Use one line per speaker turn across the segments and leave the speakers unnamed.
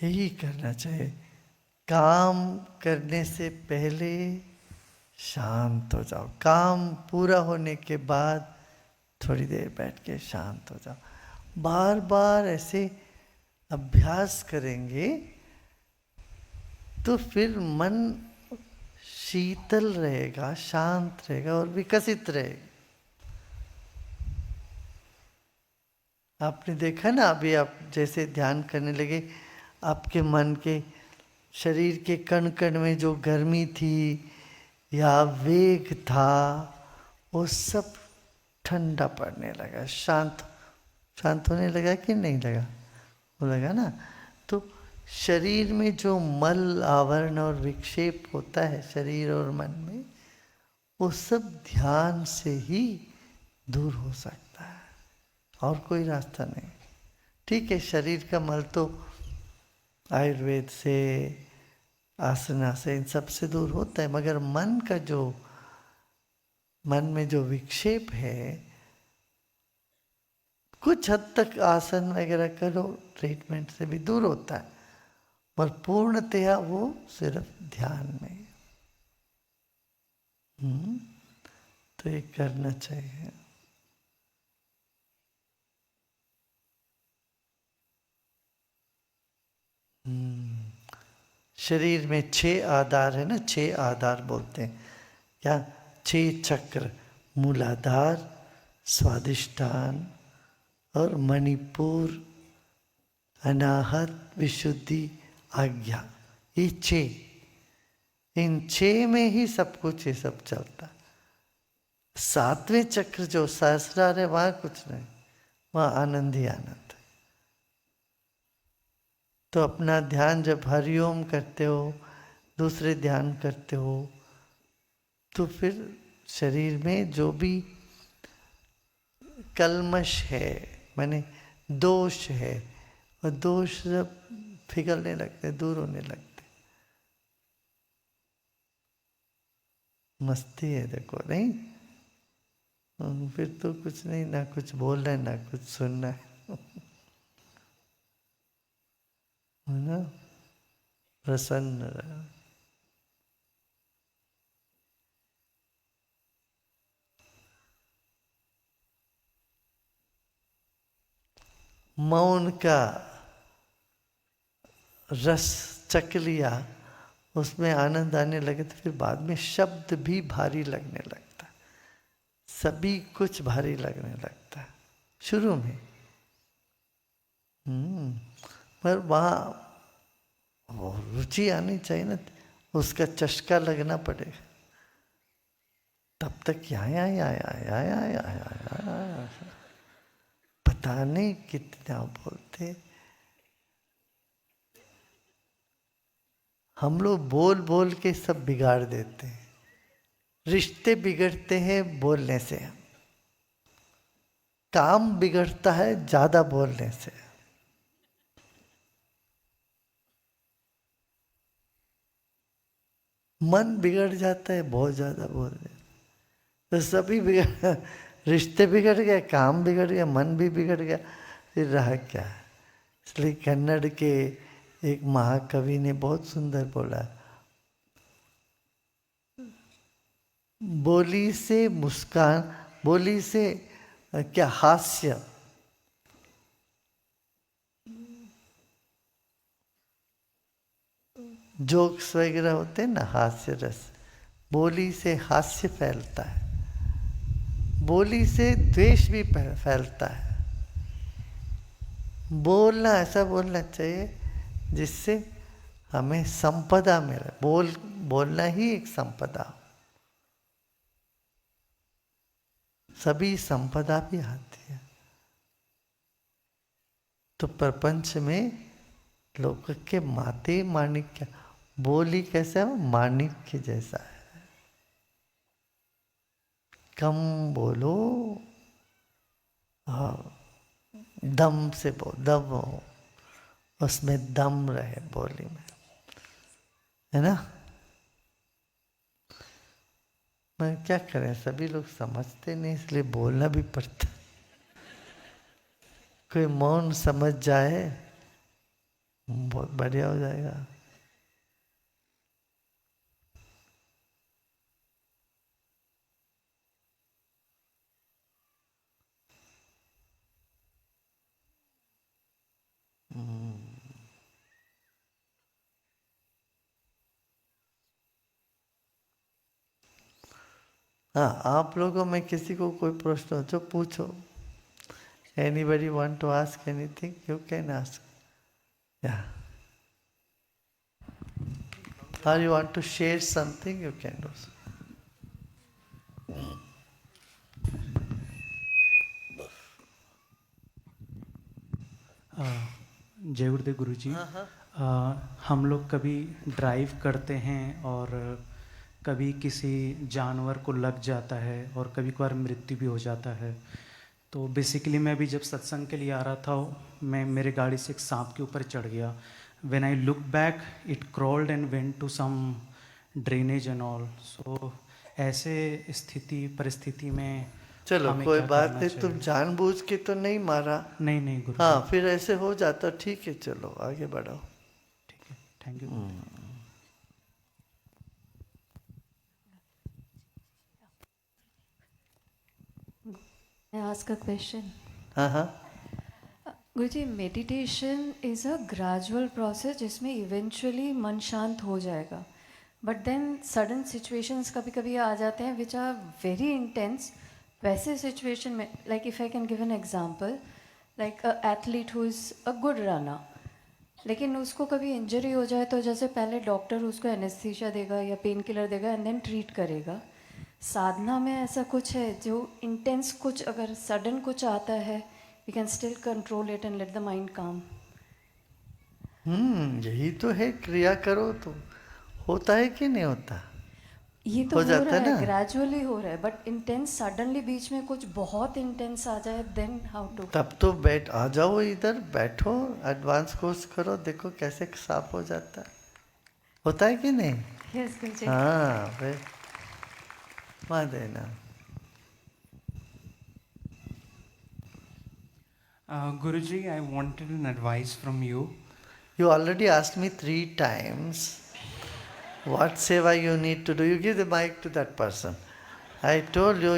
यही करना चाहिए। काम करने से पहले शांत हो जाओ, काम पूरा होने के बाद थोड़ी देर बैठ के शांत हो जाओ। बार बार ऐसे अभ्यास करेंगे तो फिर मन शीतल रहेगा, शांत रहेगा और विकसित रहेगा। आपने देखा ना, अभी आप जैसे ध्यान करने लगे, आपके मन के शरीर के कण कण में जो गर्मी थी या वेग था, वो सब ठंडा पड़ने लगा, शांत शांत होने लगा कि नहीं लगा? वो लगा ना। तो शरीर में जो मल आवरण और विक्षेप होता है शरीर और मन में, वो सब ध्यान से ही दूर हो सकता है, और कोई रास्ता नहीं। ठीक है, शरीर का मल तो आयुर्वेद से, आसना से, इन सब से दूर होता है, मगर मन का जो, मन में जो विक्षेप है, कुछ हद तक आसन वगैरह करो, ट्रीटमेंट से भी दूर होता है, पर पूर्णतया वो सिर्फ ध्यान में। तो ये करना चाहिए। शरीर में 6 आधार है ना, 6 आधार बोलते हैं क्या? 6 चक्र, मूलाधार, स्वादिष्ठान और मणिपुर, अनाहत, विशुद्धि, आज्ञा। ये 6, इन 6 में ही सब कुछ ये सब चलता। 7वें चक्र जो सहस्रार है, वहां कुछ नहीं, वहां आनंद ही आनंद है। तो अपना ध्यान जब हरिओम करते हो, दूसरे ध्यान करते हो, तो फिर शरीर में जो भी कलमश है, माने दोष है, और दोष सब पिघलने लगते, दूर होने लगते। मस्ती है देखो, नहीं? फिर तो कुछ नहीं, ना कुछ बोलना है ना कुछ सुनना है है ना? प्रसन्न रहो। मौन का रस चख लिया, उसमें आनंद आने लगे, तो फिर बाद में शब्द भी भारी लगने लगता है, सभी कुछ भारी लगने लगता है शुरू में। पर वहाँ वो रुचि आनी चाहिए ना, उसका चस्का लगना पड़ेगा, तब तक या पता नहीं कितना बोलते। हम लोग बोल बोल के सब बिगाड़ देते हैं, रिश्ते बिगड़ते हैं बोलने से, काम बिगड़ता है ज्यादा बोलने से। मन बिगड़ जाता है बहुत ज्यादा बोलने, तो सभी बिगड़, रिश्ते बिगड़ गए, काम बिगड़ गया, मन भी बिगड़ गया, फिर रहा क्या? इसलिए कन्नड़ के एक महाकवि ने बहुत सुंदर बोला, बोली से मुस्कान, बोली से क्या हास्य, जोक्स वगैरह होते हैं ना, हास्य रस, बोली से हास्य फैलता है, बोली से द्वेष भी फैलता है। बोलना ऐसा बोलना चाहिए जिससे हमें संपदा मिले, बोलना ही एक संपदा, सभी संपदा भी आती है। तो प्रपंच में लोक के माते माणिक्य, बोली कैसा है? माणिक्य जैसा है, कम बोलो, हाँ, दम से बोल, दम हो, उसमें दम रहे बोली में, है ना? मैं क्या करें, सभी लोग समझते नहीं, इसलिए बोलना भी पड़ता। कोई मौन समझ जाए बहुत बढ़िया हो जाएगा। हाँ, आप लोगों में किसी को कोई प्रश्न हो तो पूछो। Anybody want to ask anything? You can ask. Yeah. Or you want to share something? You can do so.
जय गुरुदेव गुरु जी। हम लोग कभी ड्राइव करते हैं और कभी किसी जानवर को लग जाता है और कभी कभार मृत्यु भी हो जाता है। तो बेसिकली मैं अभी जब सत्संग के लिए आ रहा था, मैं मेरे गाड़ी से एक सांप के ऊपर चढ़ गया। When I look back it crawled and went to some drainage and all. So ऐसे परिस्थिति में
चलो
हमें
कोई
क्या
बात
करना
नहीं,
चाहिए?
तुम जानबूझ के तो नहीं मारा।
नहीं गुरु।
हाँ, फिर ऐसे हो जाता, ठीक है, चलो आगे बढ़ो।
ठीक है, thank you.
May I ask a question?
हाँ।
Guruji, meditation is a gradual process जिसमें इवेंचुअली मन शांत हो जाएगा, बट देन सडन सिचुएशंस कभी कभी आ जाते हैं विच आर वेरी इंटेंस। वैसे सिचुएशन में, like if I can give an example, like a athlete who is a good runner, लेकिन उसको कभी इंजरी हो जाए तो जैसे पहले डॉक्टर उसको एनेस्थीसिया देगा या पेन किलर देगा एंड देन ट्रीट करेगा। साधना में ऐसा कुछ है जो इंटेंस कुछ अगर सडन कुछ आता है, we can still control it and let the mind calm.
यही तो है, क्रिया करो तो होता है कि नहीं होता?
ये तो
हो
हो
जाता
रहा है,
ना?
ग्रेजुअली हो रहा है, बट इंटेंस सडनली बीच में कुछ बहुत इंटेंस आ जाए, देन हाउ टू?
तब तो आ जाओ इधर, बैठो, एडवांस कोर्स करो, देखो कैसे साफ हो जाता है। होता है कि नहीं?
यस गुरुजी।
हाँ, फिर वहाँ देना।
Guruji, I wanted an advice from you.
You already asked me 3 times what seva you need to do. You give the mic to that person. I told you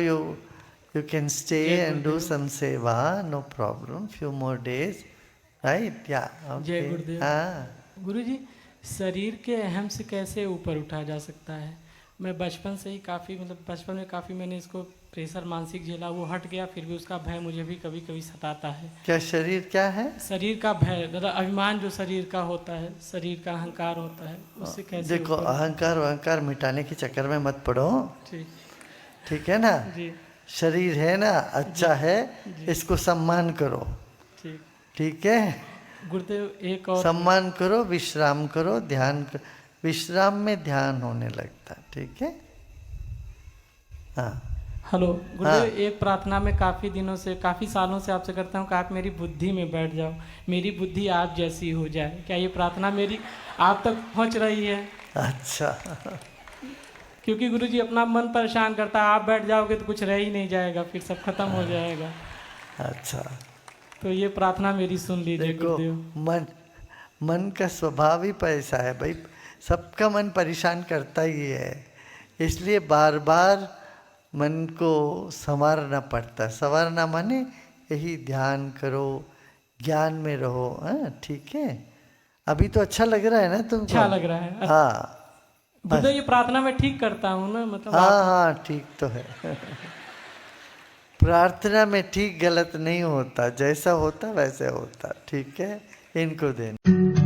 you can stay and do some seva, no problem, few more days, right? Yeah.
जय
Okay.
गुरुदेव।
हाँ।
गुरुजी, शरीर के अहम से कैसे ऊपर उठाया जा सकता है? मैं बचपन से ही काफ़ी बचपन में काफ़ी मैंने इसको प्रेशर मानसिक झेला, वो हट गया, फिर भी उसका भय मुझे भी कभी कभी सताता है।
क्या शरीर क्या है?
शरीर का भय, अभिमान जो शरीर का होता है, शरीर का अहंकार होता है, उससे कैसे
देखो,
ऊपर?
अहंकार मिटाने के चक्कर में मत पड़ो।
ठीक।
ठीक है ना?
जी।
शरीर है ना, अच्छा है, इसको सम्मान करो।
ठीक।
ठीक है?
गुरुदेव, एक और
सम्मान करो, विश्राम करो, ध्यान कर, विश्राम में ध्यान होने लगता है। ठीक है? हाँ।
हेलो गुरुदेव,
हाँ।
एक प्रार्थना में काफ़ी सालों से आपसे करता हूँ कि आप मेरी बुद्धि में बैठ जाओ, मेरी बुद्धि आप जैसी हो जाए। क्या ये प्रार्थना मेरी आप तक पहुँच रही है?
अच्छा।
क्योंकि गुरुजी अपना मन परेशान करता है, आप बैठ जाओगे तो कुछ रह ही नहीं जाएगा, फिर सब खत्म हो जाएगा।
अच्छा,
तो ये प्रार्थना मेरी सुन लीजिए
देखो,
गुरुदेव।
मन का स्वभाव ही पैसा है भाई, सबका मन परेशान करता ही है, इसलिए बार बार मन को संवारना पड़ता है। संवारना माने यही ध्यान करो, ज्ञान में रहो। हाँ, ठीक है? अभी तो अच्छा लग रहा है ना तुमको?
अच्छा लग रहा है।
हाँ
गुरुदेव, ये प्रार्थना मैं ठीक करता हूँ ना,
हाँ, ठीक तो है। प्रार्थना में ठीक गलत नहीं होता, जैसा होता वैसे होता। ठीक है? इनको देना।